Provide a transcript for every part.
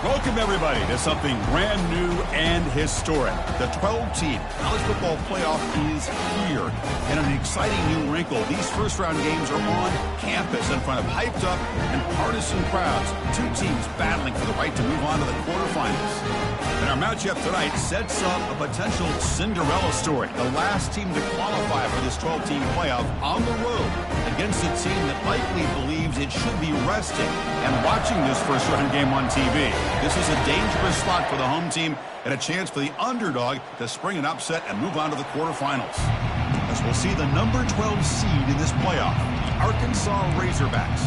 Welcome, everybody, to something brand new and historic. The 12-team college football playoff is here. And an exciting new wrinkle, these first-round games are on campus in front of hyped-up and partisan crowds. Two teams battling for the right to move on to the quarterfinals. And our matchup tonight sets up a potential Cinderella story. The last team to qualify for this 12-team playoff on the road against a team that likely believes it should be resting and watching this first-round game on TV. This is a dangerous spot for the home team and a chance for the underdog to spring an upset and move on to the quarterfinals. As we'll see the number 12 seed in this playoff, the Arkansas Razorbacks,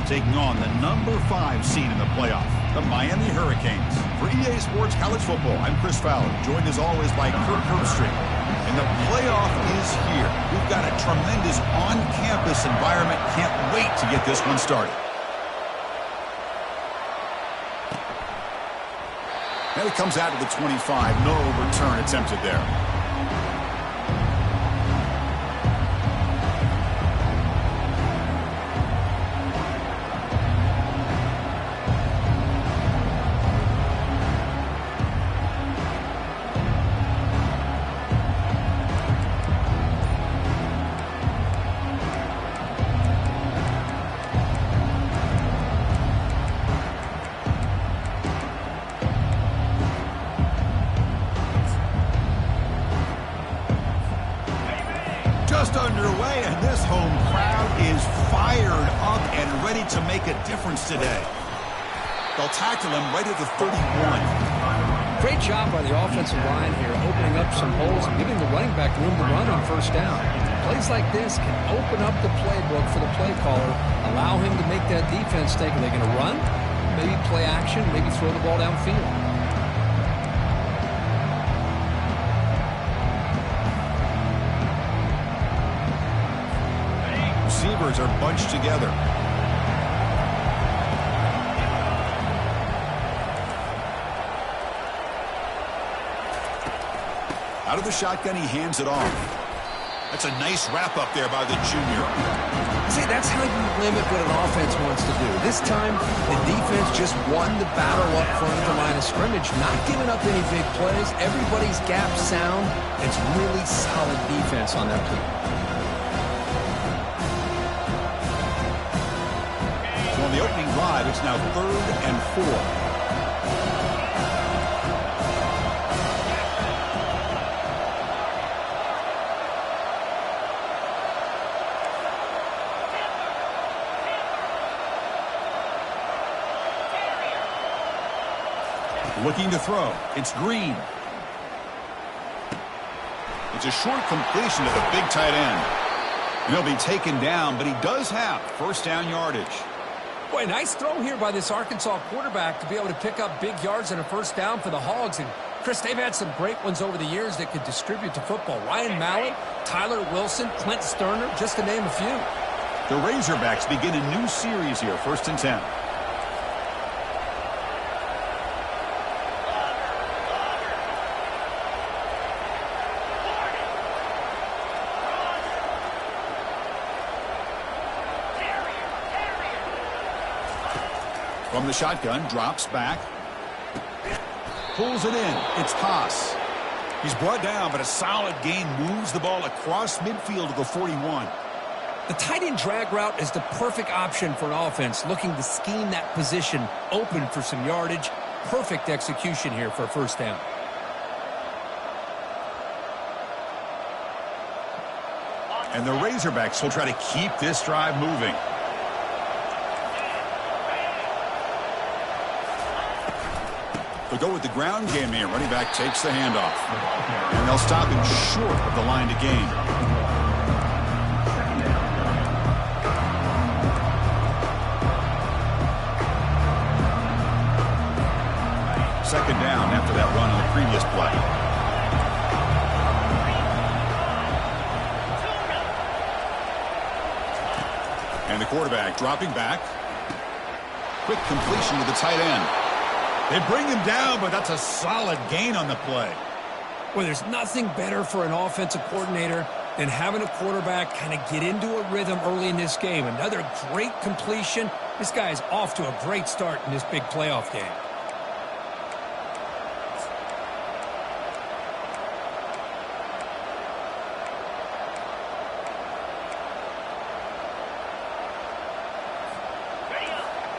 taking on the number 5 seed in the playoff, the Miami Hurricanes. For EA Sports College Football, I'm Chris Fowler, joined as always by Kirk Herbstreit. And the playoff is here. We've got a tremendous on-campus environment. Can't wait to get this one started. And it comes out to the 25. No return attempted there. Underway, and this home crowd is fired up and ready to make a difference today. They'll tackle him right at the 31. Great job by the offensive line here, opening up some holes and giving the running back room to run on first down. Plays like this can open up the playbook for the play caller, allow him to make that defense think, are they going to run? Maybe play action, maybe throw the ball downfield. Receivers are bunched together. Out of the shotgun, he hands it off. That's a nice wrap up there by the junior. See, that's how you limit what an offense wants to do. This time, the defense just won the battle up front of the line of scrimmage, not giving up any big plays. Everybody's gap sound. It's really solid defense on that play. On the opening drive, it's now 3rd and 4. Looking to throw. It's Green. It's a short completion to the big tight end. And he'll be taken down, but he does have first down yardage. Boy, nice throw here by this Arkansas quarterback to be able to pick up big yards and a first down for the Hogs. And, Chris, they've had some great ones over the years that could distribute the football. Ryan Mallett, Tyler Wilson, Clint Sterner, just to name a few. The Razorbacks begin a new series here, 1st and 10. From the shotgun, drops back. Pulls it in. It's Haas. He's brought down, but a solid gain moves the ball across midfield to the 41. The tight end drag route is the perfect option for an offense looking to scheme that position open for some yardage. Perfect execution here for a first down. And the Razorbacks will try to keep this drive moving. They'll go with the ground game here. Running back takes the handoff. And they'll stop him short of the line to gain. Second down after that run on the previous play. And the quarterback dropping back. Quick completion to the tight end. They bring him down, but that's a solid gain on the play. Well, there's nothing better for an offensive coordinator than having a quarterback kind of get into a rhythm early in this game. Another great completion. This guy is off to a great start in this big playoff game.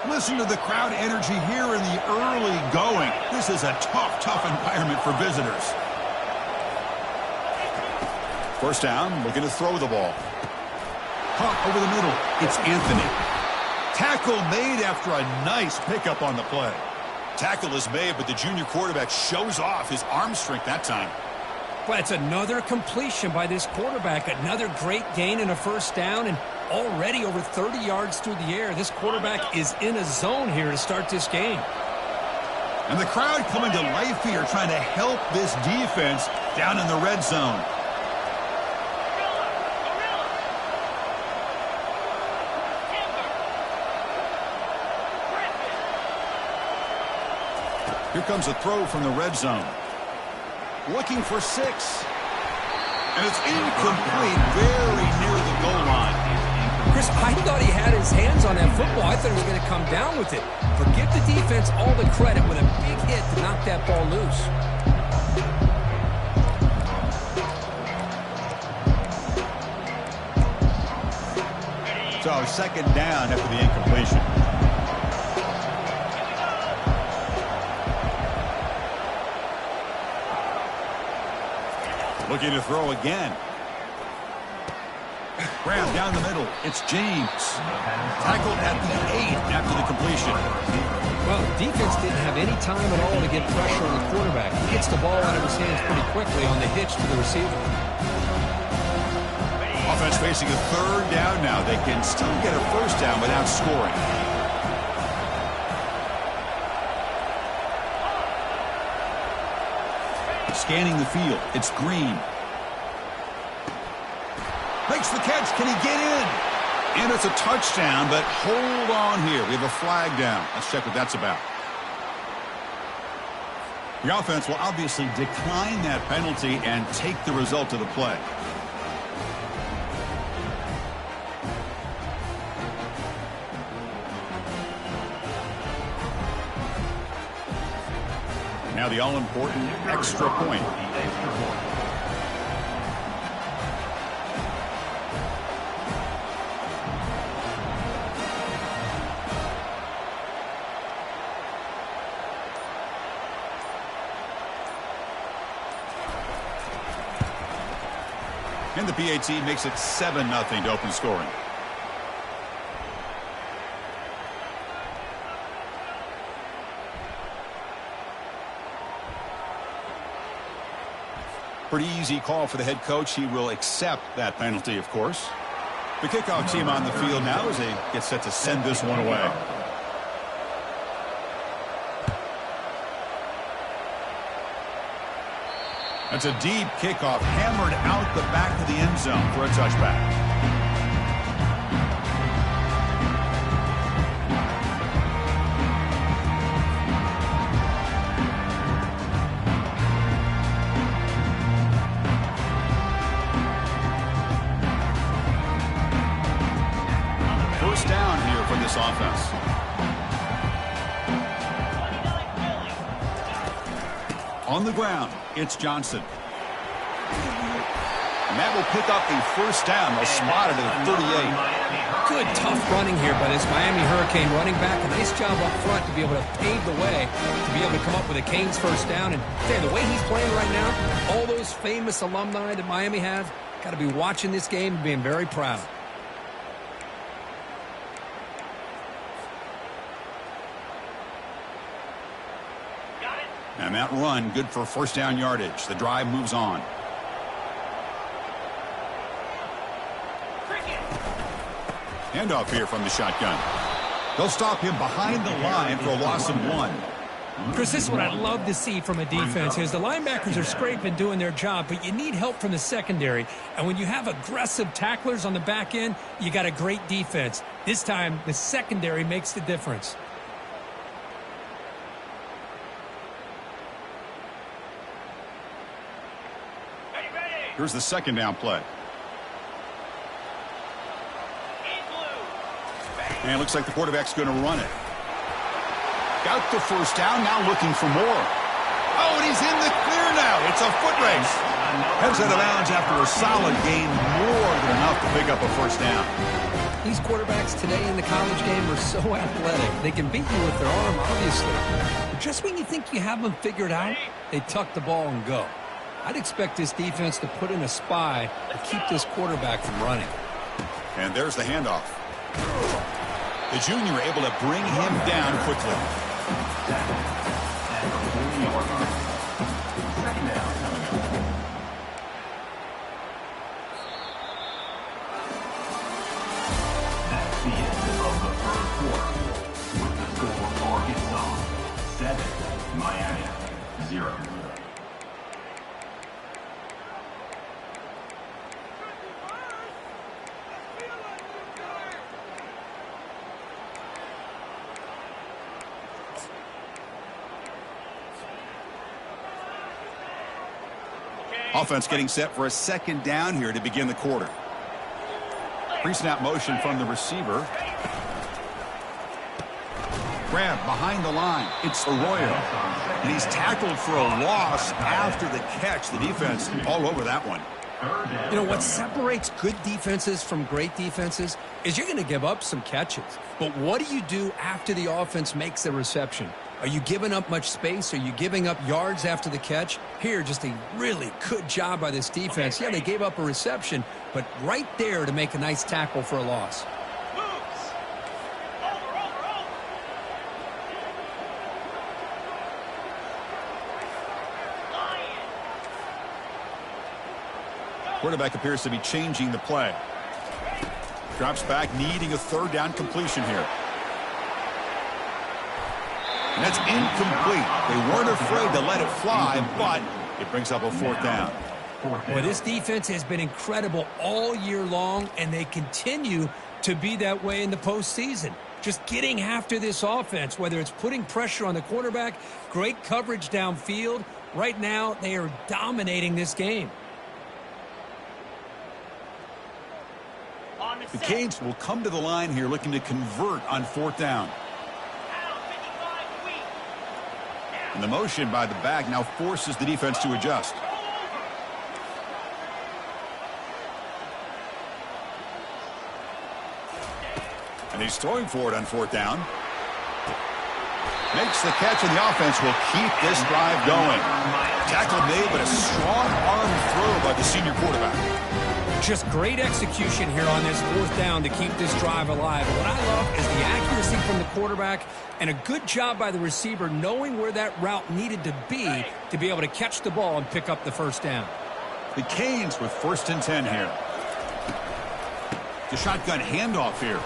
Listen to the crowd energy here in the early going. This is a tough environment for visitors. First down, looking to throw the ball. Caught over the middle. It's Anthony. Tackle made after a nice pickup on the play. Tackle is made, but the junior quarterback shows off his arm strength that time. Well, it's another completion by this quarterback. Another great gain and a first down, and already over 30 yards through the air. This quarterback is in a zone here to start this game. And the crowd coming to life here, trying to help this defense down in the red zone. Here comes a throw from the red zone. Looking for 6. And it's incomplete, very near the goal line. Chris, I thought he had his hands on that football. I thought he was going to come down with it. But give the defense all the credit with a big hit to knock that ball loose. So second down after the incompletion. Looking to throw again. Grab down the middle. It's James. Tackled at the 8 after the completion. Well, the defense didn't have any time at all to get pressure on the quarterback. He gets the ball out of his hands pretty quickly on the hitch to the receiver. Offense facing a third down now. They can still get a first down without scoring. Scanning the field. It's Green. Makes the catch. Can he get in? And it's a touchdown, but hold on here. We have a flag down. Let's check what that's about. The offense will obviously decline that penalty and take the result of the play. Now the all-important extra point. And the PAT makes it 7-0 to open scoring. Pretty easy call for the head coach. He will accept that penalty, of course. The kickoff team on the field now as they get set to send this one away. That's a deep kickoff, hammered out the back of the end zone for a touchback. First down here for this offense. On the ground, it's Johnson. And that will pick up a first down. They'll spot it at 38. Good, tough running here by this Miami Hurricane running back. A nice job up front to be able to pave the way, to be able to come up with a Canes first down. And the way he's playing right now, all those famous alumni that Miami have, got to be watching this game and being very proud. And that run, good for first down yardage. The drive moves on. Handoff here from the shotgun. They'll stop him behind the line for a loss of 1. Chris, this is what I'd love to see from a defense is the linebackers are scraping, doing their job, but you need help from the secondary. And when you have aggressive tacklers on the back end, you got a great defense. This time, the secondary makes the difference. Here's the second down play. And it looks like the quarterback's going to run it. Got the first down, now looking for more. Oh, and he's in the clear now. It's a foot race. Heads out of bounds after a solid gain, more than enough to pick up a first down. These quarterbacks today in the college game are so athletic. They can beat you with their arm, obviously. But just when you think you have them figured out, they tuck the ball and go. I'd expect this defense to put in a spy to keep this quarterback from running. And there's the handoff. The junior able to bring him down quickly. That's the end of the first quarter. With the score, Arkansas 7, Miami 0. Offense getting set for a second down here to begin the quarter. Pre-snap motion from the receiver. Grab behind the line. It's Arroyo. And he's tackled for a loss after the catch. The defense all over that one. You know, what separates good defenses from great defenses is you're going to give up some catches. But what do you do after the offense makes the reception? Are you giving up much space? Are you giving up yards after the catch? Here, just a really good job by this defense. Yeah, they gave up a reception, but right there to make a nice tackle for a loss. Quarterback appears to be changing the play. Drops back, needing a third down completion here. And that's incomplete. They weren't afraid to let it fly, but it brings up a fourth down. Well, this defense has been incredible all year long, and they continue to be that way in the postseason. Just getting after this offense, whether it's putting pressure on the quarterback, great coverage downfield. Right now, they are dominating this game. The Canes will come to the line here looking to convert on fourth down. And the motion by the back now forces the defense to adjust. And he's throwing for it on fourth down. Makes the catch, and the offense will keep this drive going. Tackle made, but a strong arm throw by the senior quarterback. Just great execution here on this fourth down to keep this drive alive. What I love is the accuracy from the quarterback and a good job by the receiver knowing where that route needed to be able to catch the ball and pick up the first down. The Canes with 1st and 10 here. The shotgun handoff here.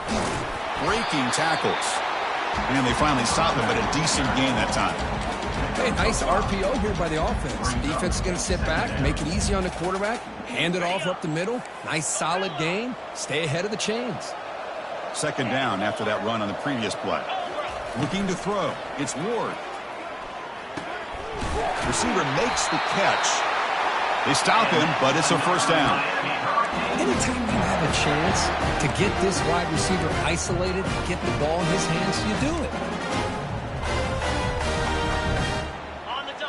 Breaking tackles. And they finally stop him, but a decent gain that time. Okay, nice RPO here by the offense. Defense is going to sit back, make it easy on the quarterback, hand it off up the middle. Nice solid gain. Stay ahead of the chains. Second down after that run on the previous play. Looking to throw. It's Ward. Receiver makes the catch. They stop him, but it's a first down. Anytime you have a chance to get this wide receiver isolated, get the ball in his hands, you do it.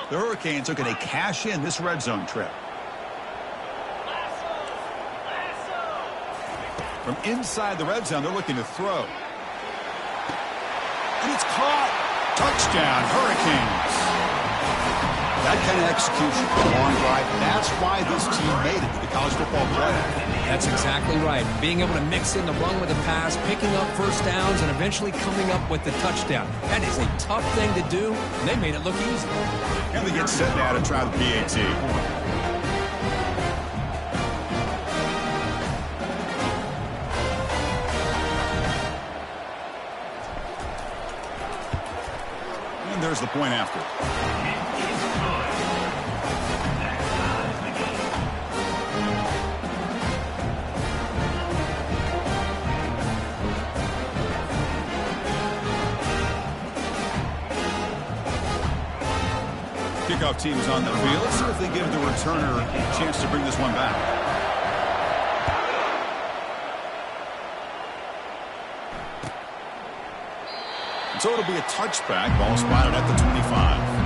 The Hurricanes looking to cash in this red zone trip. From inside the red zone, they're looking to throw. And it's caught. Touchdown, Hurricanes. That kind of execution, a long drive, that's why this team made it to the college football playoff. That's exactly right. Being able to mix in the run with the pass, picking up first downs, and eventually coming up with the touchdown. That is a tough thing to do, and they made it look easy. And they get set now to try the PAT. And there's the point after. Kickoff team is on the field. Let's see if they give the returner a chance to bring this one back. And so it'll be a touchback. Ball spotted at the 25.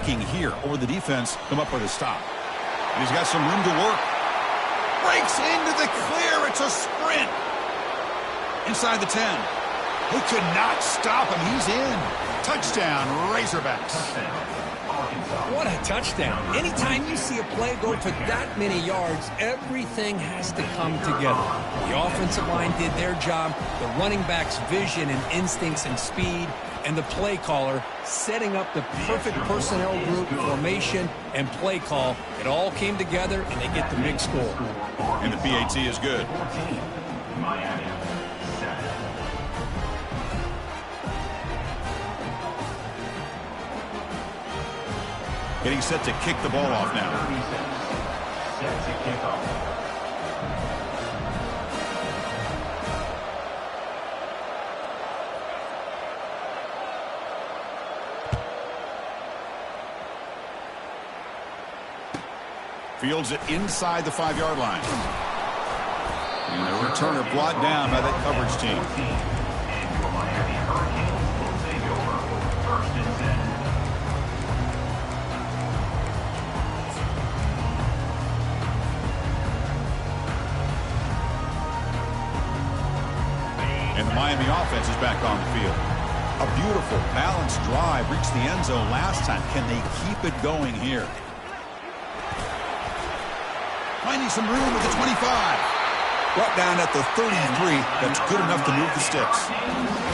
blocking here, or the defense come up with a stop. And he's got some room to work. Breaks into the clear. It's a sprint. Inside the 10. They could not stop him. He's in. Touchdown, Razorbacks. What a touchdown. Anytime you see a play go for that many yards, everything has to come together. The offensive line did their job, the running back's vision and instincts and speed, and the play caller setting up the perfect personnel group, formation, and play call. It all came together, and they get the big score. And the PAT is good. Miami. Getting set to kick the ball off now. Set to kick off. Fields it inside the 5-yard line. And the returner brought down by that coverage team. And your Miami Hurricanes will take over 1st and 10. And the Miami offense is back on the field. A beautiful, balanced drive reached the end zone last time. Can they keep it going here? Finding some room at the 25. Brought down at the 33. That's good enough to move the sticks.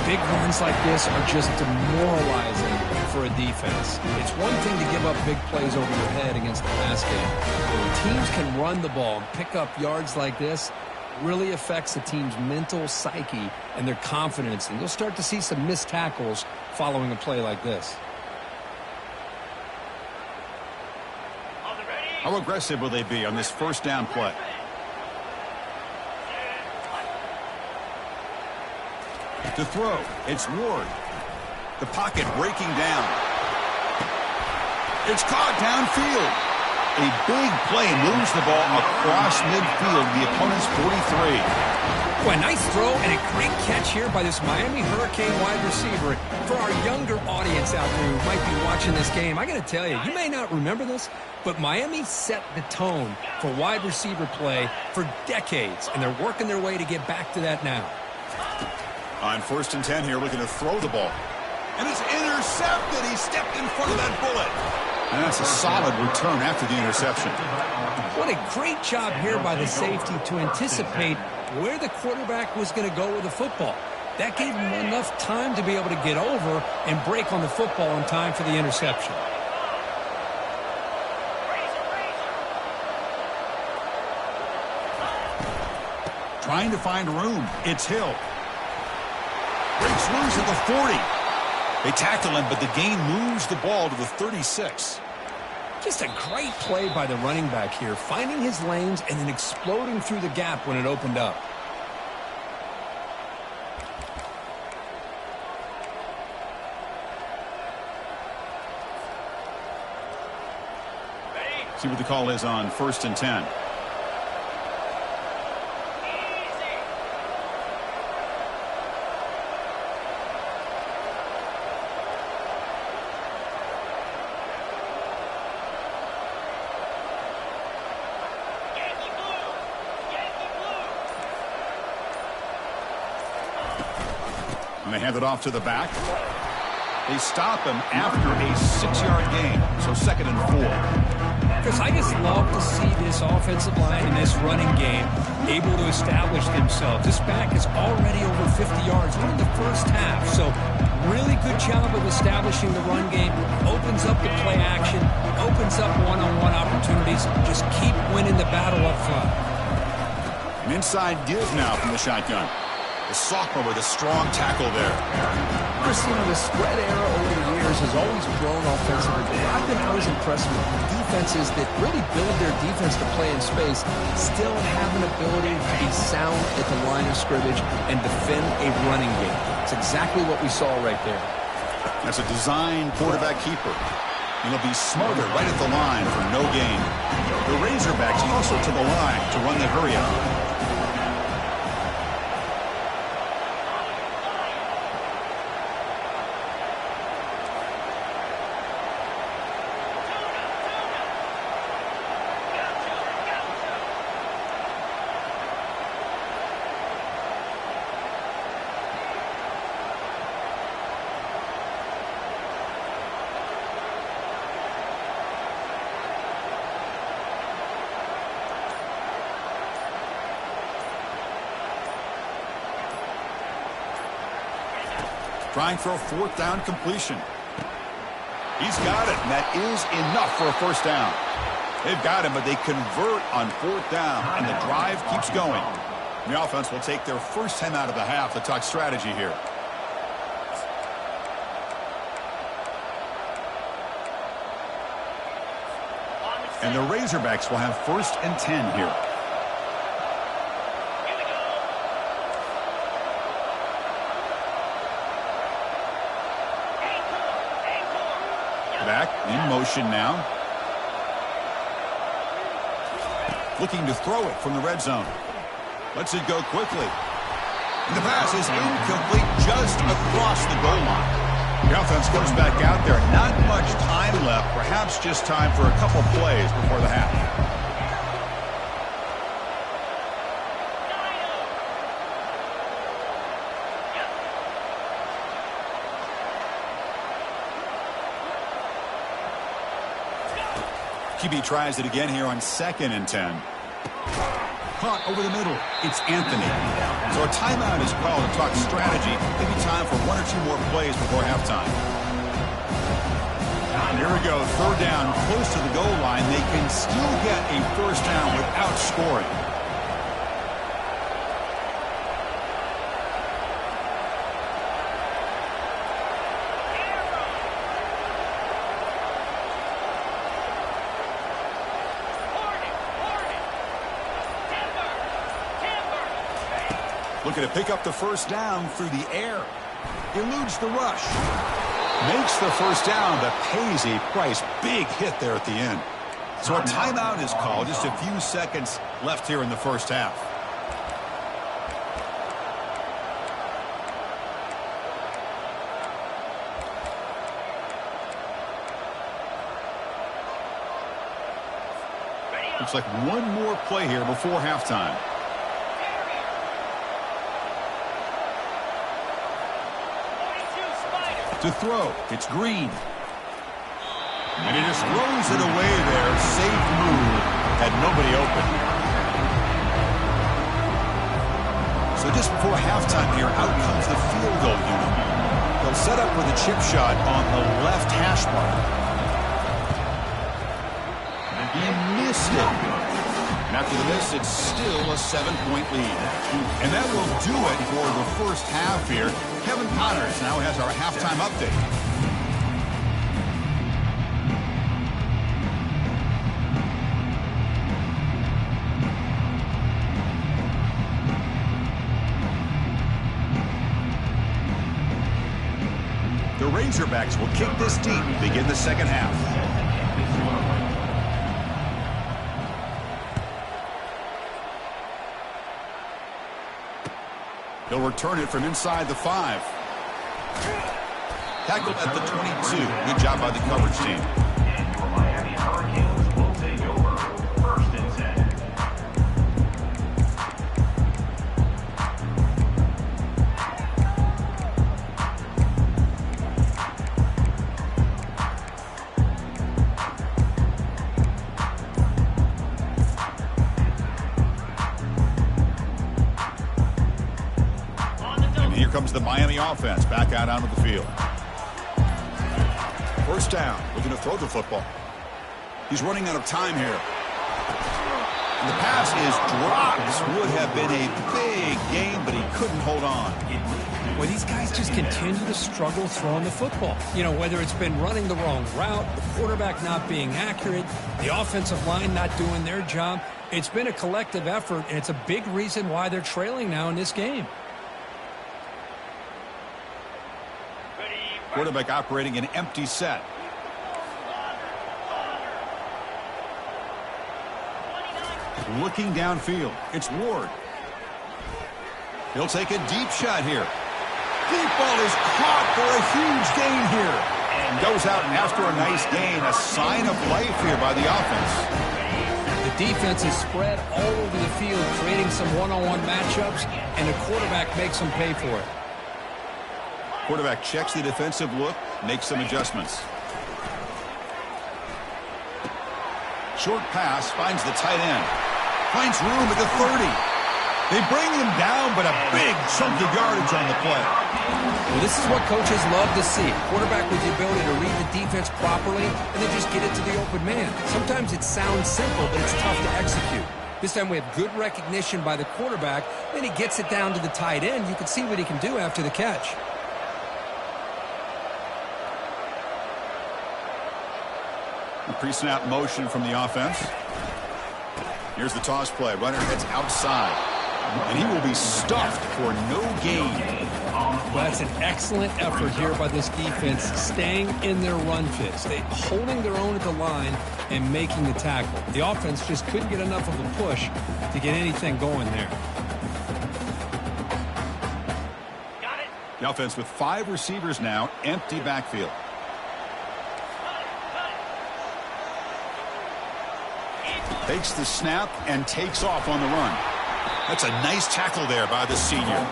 Big runs like this are just demoralizing for a defense. It's one thing to give up big plays over your head against the pass game. When teams can run the ball and pick up yards like this, really affects the team's mental psyche and their confidence. And you'll start to see some missed tackles following a play like this. How aggressive will they be on this first down play? To throw, it's Ward. The pocket breaking down. It's caught downfield. A big play moves the ball across midfield, the opponent's 43. Boy, nice throw and a great catch here by this Miami Hurricane wide receiver. For our younger audience out there who might be watching this game, I got to tell you, you may not remember this, but Miami set the tone for wide receiver play for decades, and they're working their way to get back to that now. On 1st and 10 here, looking to throw the ball. And it's intercepted. He stepped in front of that bullet. And that's a solid return after the interception. What a great job here by the safety to anticipate where the quarterback was going to go with the football. That gave him enough time to be able to get over and break on the football in time for the interception. Trying to find room. It's Hill. Breaks loose at the 40. They tackle him, but the gain moves the ball to the 36. Just a great play by the running back here, finding his lanes and then exploding through the gap when it opened up. See what the call is on 1st and 10. And they hand it off to the back. They stop him after a 6-yard gain. So 2nd and 4. Chris, I just love to see this offensive line in this running game able to establish themselves. This back is already over 50 yards. We're in the first half. So really good job of establishing the run game. Opens up the play action. Opens up one-on-one opportunities. Just keep winning the battle up front. An inside give now from the shotgun. The sophomore with a strong tackle there. Chris, the spread era over the years has always grown offensively, but I've been always impressed with defenses that really build their defense to play in space, still have an ability to be sound at the line of scrimmage and defend a running game. It's exactly what we saw right there. That's a design quarterback keeper. And he'll be smothered right at the line for no gain. The Razorbacks also to the line to run the hurry-up. Trying for a fourth down completion. He's got it, and that is enough for a first down. They've got him, but they convert on fourth down, and the drive keeps going. The offense will take their first 10 out of the half to talk strategy here. And the Razorbacks will have 1st and 10 here. Back in motion now. Looking to throw it from the red zone. Lets it go quickly. And the pass is incomplete just across the goal line. The offense comes back out there. Not much time left. Perhaps just time for a couple plays before the half. QB tries it again here on 2nd and 10. Caught over the middle. It's Anthony. So a timeout is called to talk strategy. Maybe time for 1 or 2 more plays before halftime. Here we go. 3rd down, close to the goal line. They can still get a first down without scoring. Looking to pick up the first down through the air. Eludes the rush. Makes the first down, but pays a price. Big hit there at the end. So a timeout is called. Just a few seconds left here in the first half. Looks like one more play here before halftime. To throw, it's Green. And he just throws it away there. Safe move. Had nobody open. So just before halftime here, out comes the field goal unit. They'll set up for the chip shot on the left hash mark. He missed it. And after the miss, it's still a 7-point lead. And that will do it for the first half here. Kevin Connors now has our halftime update. The Razorbacks will kick this deep and begin the second half. He'll return it from inside the 5. Tackled at the 22. Good job by the coverage team. And your Miami Hurricanes will take over 1st and 10. And here comes the Miami offense back out onto the field. First down, looking to throw the football. He's running out of time here. And the pass is dropped. This would have been a big game, but he couldn't hold on. Well, these guys just continue to struggle throwing the football. You know, whether it's been running the wrong route, the quarterback not being accurate, the offensive line not doing their job. It's been a collective effort, and it's a big reason why they're trailing now in this game. Quarterback operating an empty set. Looking downfield. It's Ward. He'll take a deep shot here. Deep ball is caught for a huge gain here. And goes out after a nice gain. A sign of life here by the offense. The defense is spread all over the field, creating some one-on-one matchups, and the quarterback makes them pay for it. Quarterback checks the defensive look, makes some adjustments. Short pass, finds the tight end. Finds room at the 30. They bring him down, but a big chunk of yardage on the play. Well, this is what coaches love to see. Quarterback with the ability to read the defense properly and then just get it to the open man. Sometimes it sounds simple, but it's tough to execute. This time we have good recognition by the quarterback, then he gets it down to the tight end. You can see what he can do after the catch. A pre-snap motion from the offense. Here's the toss play. Runner heads outside. And he will be stuffed for no gain. Well, that's an excellent effort here by this defense, staying in their run fits. They holding their own at the line and making the tackle. The offense just couldn't get enough of a push to get anything going there. The offense with 5 receivers now, empty backfield. Takes the snap and takes off on the run. That's a nice tackle there by the senior.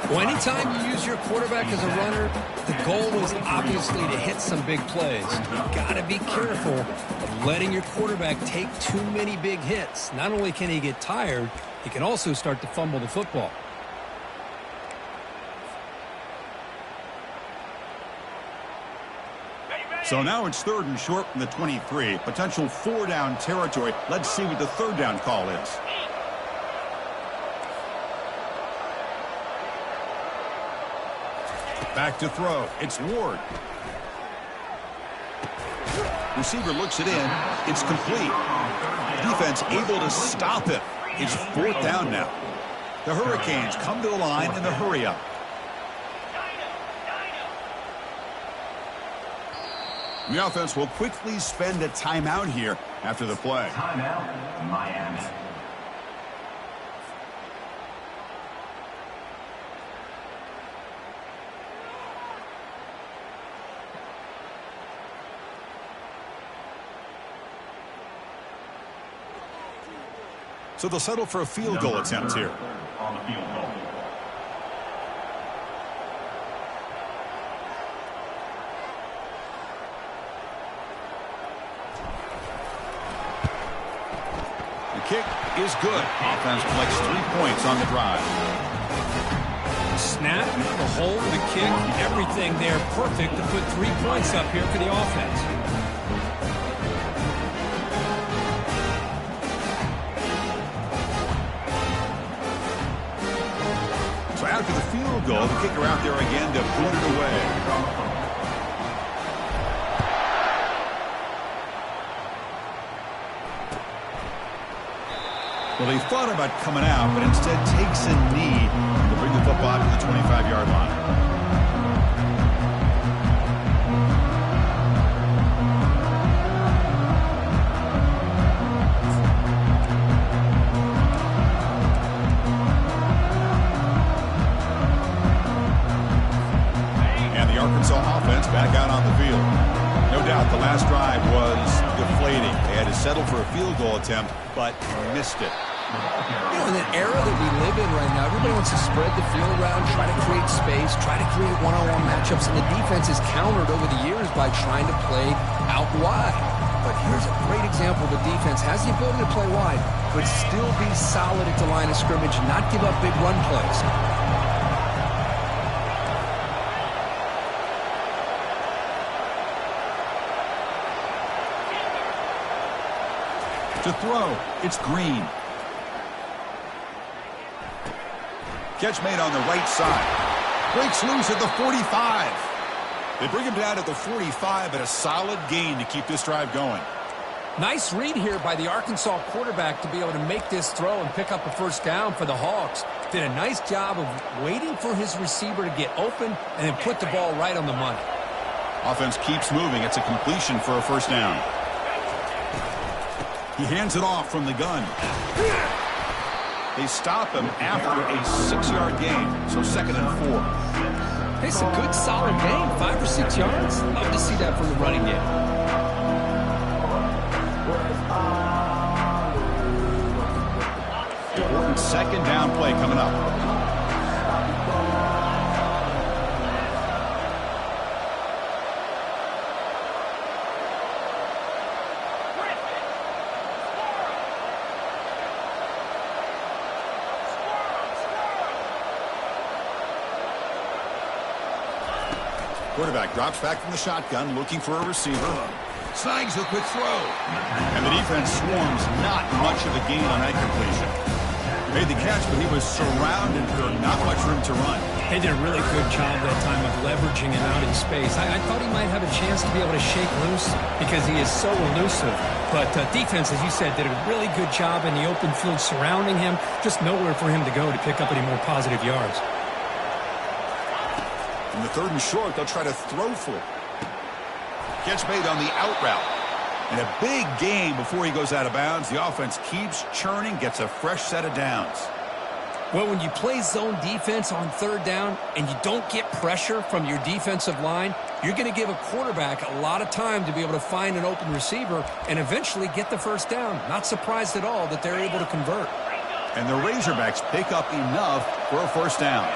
Well, anytime you use your quarterback as a runner, the goal is obviously to hit some big plays. You've got to be careful of letting your quarterback take too many big hits. Not only can he get tired, he can also start to fumble the football. So now it's 3rd and short from the 23. Potential 4-down territory. Let's see what the 3rd down call is. Back to throw. It's Ward. Receiver looks it in. It's complete. Defense able to stop it. It's 4th down now. The Hurricanes come to the line in the hurry-up. The offense will quickly spend a timeout here after the play. Timeout, Miami. So they'll settle for a field goal attempt here. On the field goal. Kick is good. Offense collects 3 points on the drive. Snap, the hold, the kick, everything there perfect to put 3 points up here for the offense. So after the field goal, the kicker out there again to boot it away. Well, they thought about coming out, but instead takes a knee to bring the football to the 25-yard line. And the Arkansas offense back out on the field. No doubt the last drive was deflating. They had to settle for a field goal attempt, but missed it. You know, in the era that we live in right now, everybody wants to spread the field around, try to create space, try to create one-on-one matchups, and the defense is countered over the years by trying to play out wide. But here's a great example. The defense has the ability to play wide, but still be solid at the line of scrimmage and not give up big run plays. To throw, it's Green. Catch made on the right side. Breaks loose at the 45. They bring him down at the 45, but a solid gain to keep this drive going. Nice read here by the Arkansas quarterback to be able to make this throw and pick up a 1st down for the Hogs. Did a nice job of waiting for his receiver to get open and then put the ball right on the money. Offense keeps moving. It's a completion for a 1st down. He hands it off from the gun. They stop him after a 6-yard gain, so 2nd and 4. It's a good, solid game, 5 or 6 yards. Love to see that from the running game. Important 2nd down play coming up. Quarterback drops back from the shotgun, looking for a receiver. Snags a quick throw. And the defense swarms. Not much of a gain on that completion. Made the catch, but he was surrounded for not much room to run. They did a really good job that time of leveraging him out in space. I thought he might have a chance to be able to shake loose because he is so elusive. But defense, as you said, did a really good job in the open field surrounding him. Just nowhere for him to go to pick up any more positive yards. In the 3rd and short, they'll try to throw for it. Catch made on the out route. And a big gain before he goes out of bounds. The offense keeps churning, gets a fresh set of downs. Well, when you play zone defense on 3rd down and you don't get pressure from your defensive line, you're going to give a quarterback a lot of time to be able to find an open receiver and eventually get the 1st down. Not surprised at all that they're able to convert. And the Razorbacks pick up enough for a 1st down.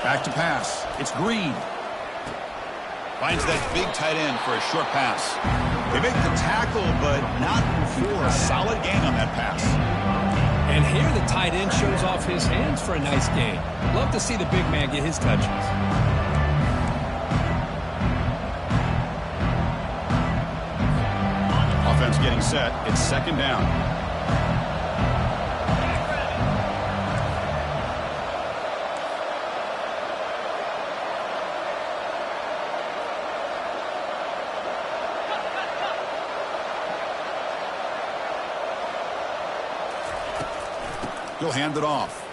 Back to pass. It's Green. Finds that big tight end for a short pass. They make the tackle, but not for a solid gain on that pass. And here the tight end shows off his hands for a nice gain. Love to see the big man get his touches. Offense getting set. It's 2nd down. He'll hand it off.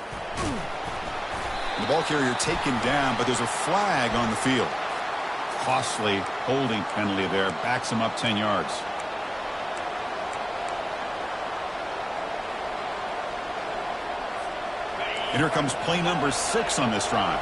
The ball carrier taken down, but there's a flag on the field. Costly holding penalty there. Backs him up 10 yards. And here comes play number 6 on this drive.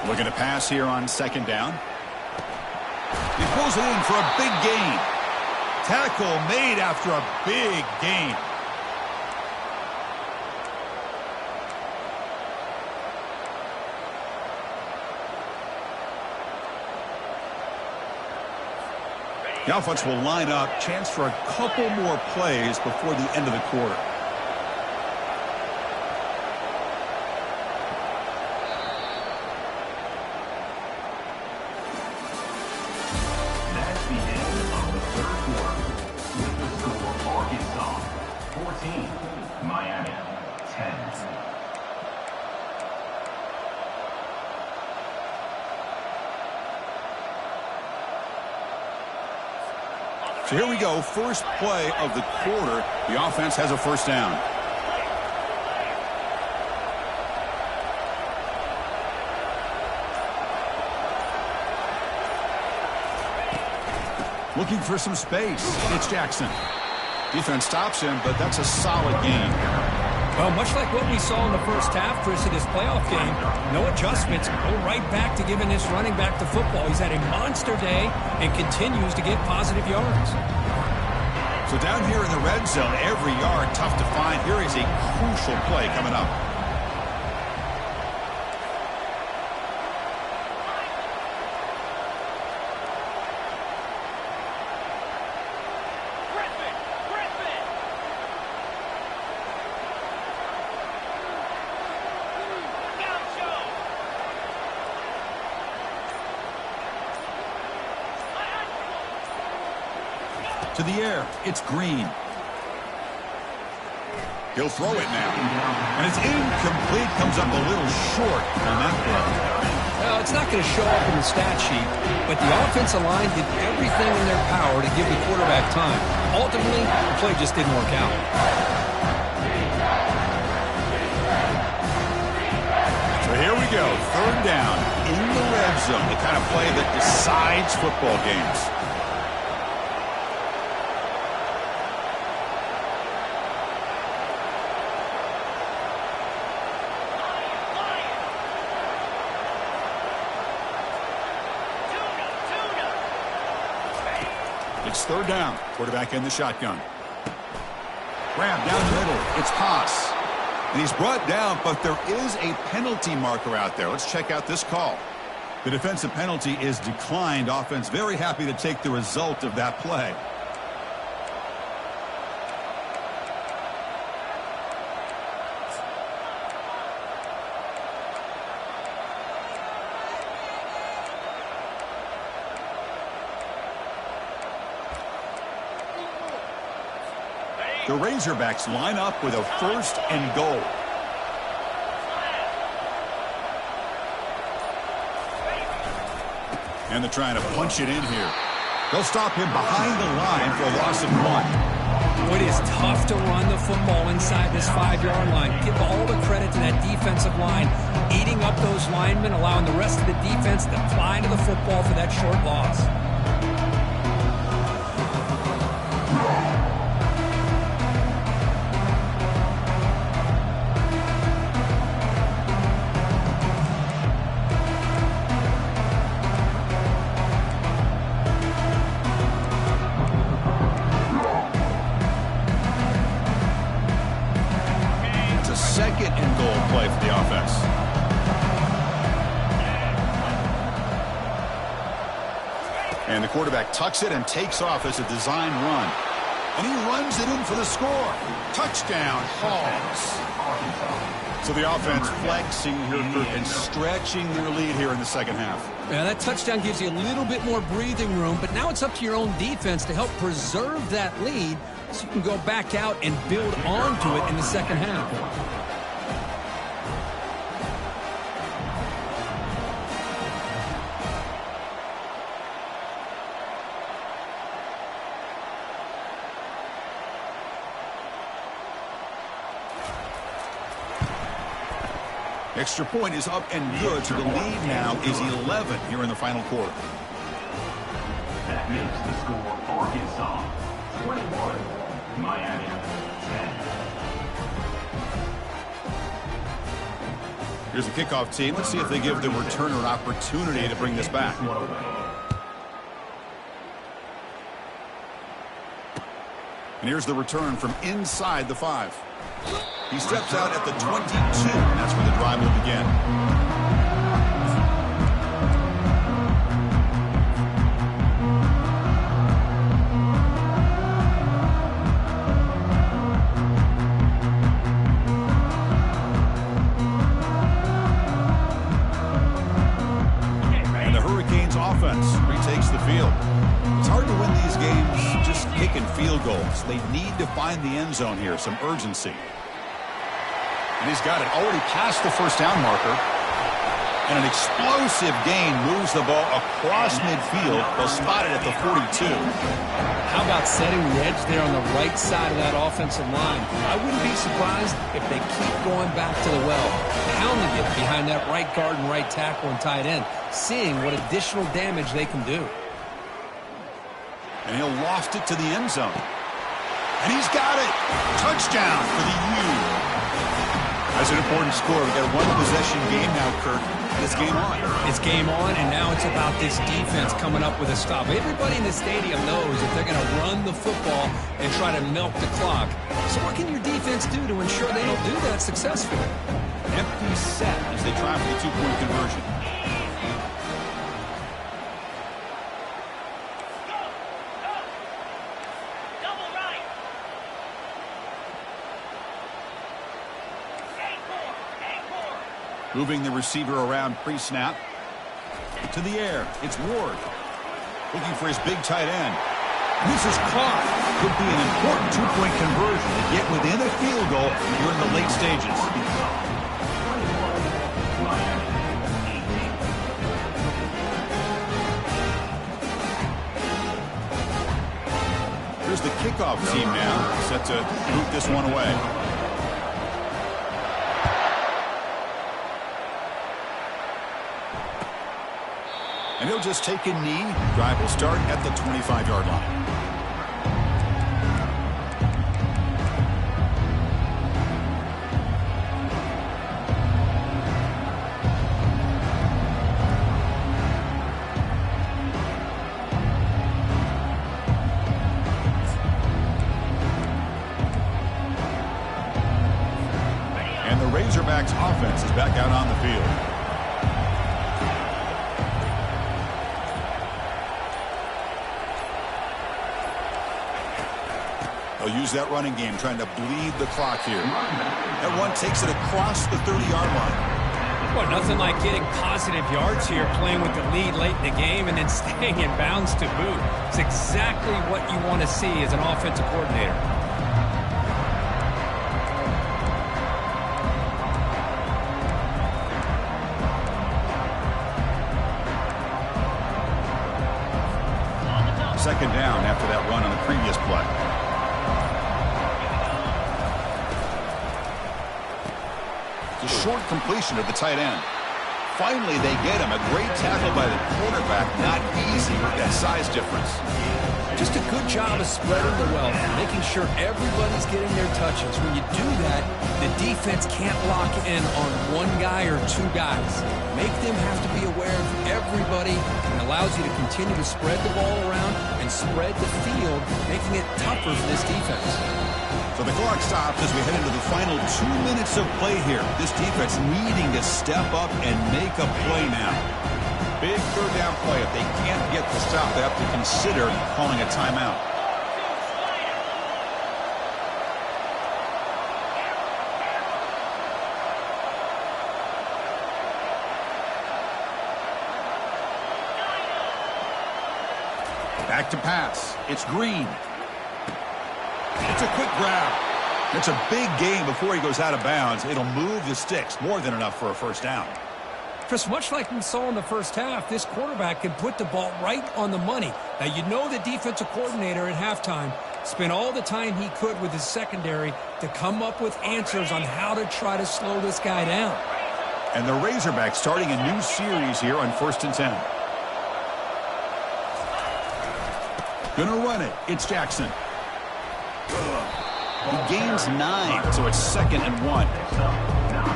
Looking to pass here on 2nd down. He pulls it in for a big gain. Tackle made after a big gain. The offense will line up. Chance for a couple more plays before the end of the quarter. So here we go, first play of the quarter. The offense has a 1st down. Looking for some space. It's Jackson. Defense stops him, but that's a solid gain. Well, much like what we saw in the 1st half, Chris, of this playoff game, no adjustments. Go right back to giving this running back the football. He's had a monster day and continues to get positive yards. So down here in the red zone, every yard tough to find. Here is a crucial play coming up. To the air, it's Green. He'll throw it now. And it's incomplete, comes up a little short on that play. Well, it's not going to show up in the stat sheet, but the offensive line did everything in their power to give the quarterback time. Ultimately, the play just didn't work out. So here we go, 3rd down in the red zone, the kind of play that decides football games. It's 3rd down. Quarterback in the shotgun. Grab down the middle. It's Haas. And he's brought down, but there is a penalty marker out there. Let's check out this call. The defensive penalty is declined. Offense very happy to take the result of that play. The Razorbacks line up with a 1st and goal. And they're trying to punch it in here. They'll stop him behind the line for a loss of 1. It is tough to run the football inside this 5-yard line. Give all the credit to that defensive line, eating up those linemen, allowing the rest of the defense to fly to the football for that short loss. Second and goal play for the offense. And the quarterback tucks it and takes off as a design run. And he runs it in for the score. Touchdown, Hogs. So the offense flexing here and stretching their lead here in the second half. Yeah, that touchdown gives you a little bit more breathing room, but now it's up to your own defense to help preserve that lead so you can go back out and build onto it in the second half. Extra point is up and good, so the lead now is 11 here in the final quarter. That makes the score Arkansas 21, Miami 10. Here's the kickoff team. Let's see if they give the returner an opportunity to bring this back. And here's the return from inside the 5. He steps out at the 22, and that's where the drive will begin. And the Hurricanes offense retakes the field. It's hard to win these games just kicking field goals. They need to find the end zone here, some urgency. And he's got it already past the first down marker. And an explosive gain moves the ball across midfield. They'll spot it at the 42. How about setting the edge there on the right side of that offensive line? I wouldn't be surprised if they keep going back to the well, pounding it behind that right guard and right tackle and tight end, seeing what additional damage they can do. And he'll loft it to the end zone. And he's got it. Touchdown for the U. That's an important score. We've got a one-possession game now, Kirk. This game on. It's game on, and now it's about this defense coming up with a stop. Everybody in the stadium knows if they're going to run the football and try to milk the clock. So what can your defense do to ensure they don't do that successfully? Empty set as they try for the two-point conversion. Moving the receiver around pre-snap. To the air. It's Ward. Looking for his big tight end. And this is caught. Could be an important two-point conversion to get within a field goal during the late stages. Here's the kickoff team now, set to boot this one away. And he'll just take a knee. Drive will start at the 25-yard line. And the Razorbacks offense is back out on the field. They'll use that running game, trying to bleed the clock here. That one takes it across the 30-yard line. Well, nothing like getting positive yards here, playing with the lead late in the game and then staying in bounds to boot. It's exactly what you want to see as an offensive coordinator. Second down after that run on the previous play. It's a short completion of the tight end. Finally, they get him. A great tackle by the quarterback. Not easy with that size difference. Just a good job of spreading the wealth, making sure everybody's getting their touches. When you do that, the defense can't lock in on one guy or two guys. Make them have to be aware of everybody, and allows you to continue to spread the ball around and spread the field, making it tougher for this defense. So the clock stops as we head into the final 2 minutes of play here. This defense needing to step up and make a play now. Big third down play. If they can't get the stop, they have to consider calling a timeout. Back to pass. It's Green. It's a quick grab. It's a big gain before he goes out of bounds. It'll move the sticks. More than enough for a first down. Chris, much like we saw in the first half, this quarterback can put the ball right on the money. Now, you know the defensive coordinator at halftime spent all the time he could with his secondary to come up with answers on how to try to slow this guy down. And the Razorbacks starting a new series here on 1st and 10. Gonna run it. It's Jackson. He gains 9, so it's 2nd and 1.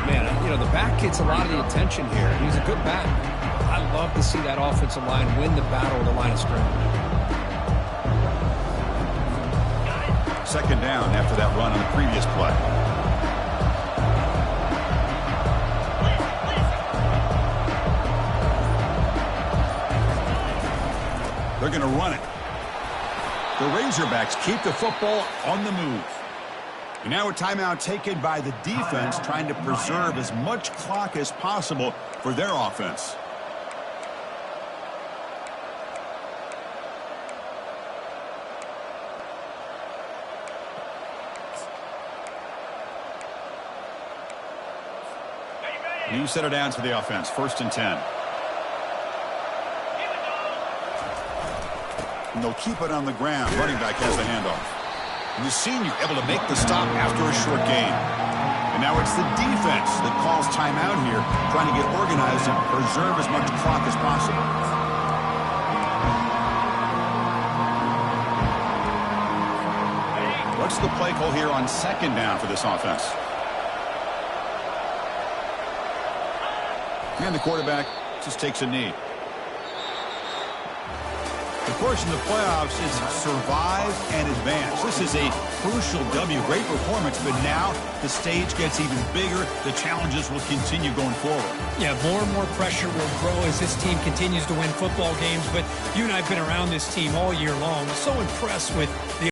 Man, you know, the back gets a lot of the attention here. He's a good back. I love to see that offensive line win the battle of the line of scrimmage. Second down after that run on the previous play. They're going to run it. The Razorbacks keep the football on the move. And now a timeout taken by the defense, trying to preserve as much clock as possible for their offense. New set of downs for the offense. 1st and 10. And they'll keep it on the ground. Running back has the handoff. And the senior able to make the stop after a short gain. And now it's the defense that calls timeout here, trying to get organized and preserve as much clock as possible. What's the play call here on 2nd down for this offense? And the quarterback just takes a knee. Of course, in the playoffs, it's survive and advance. This is a crucial W. Great performance, but now the stage gets even bigger. The challenges will continue going forward. Yeah, more and more pressure will grow as this team continues to win football games. But you and I have been around this team all year long. So impressed with the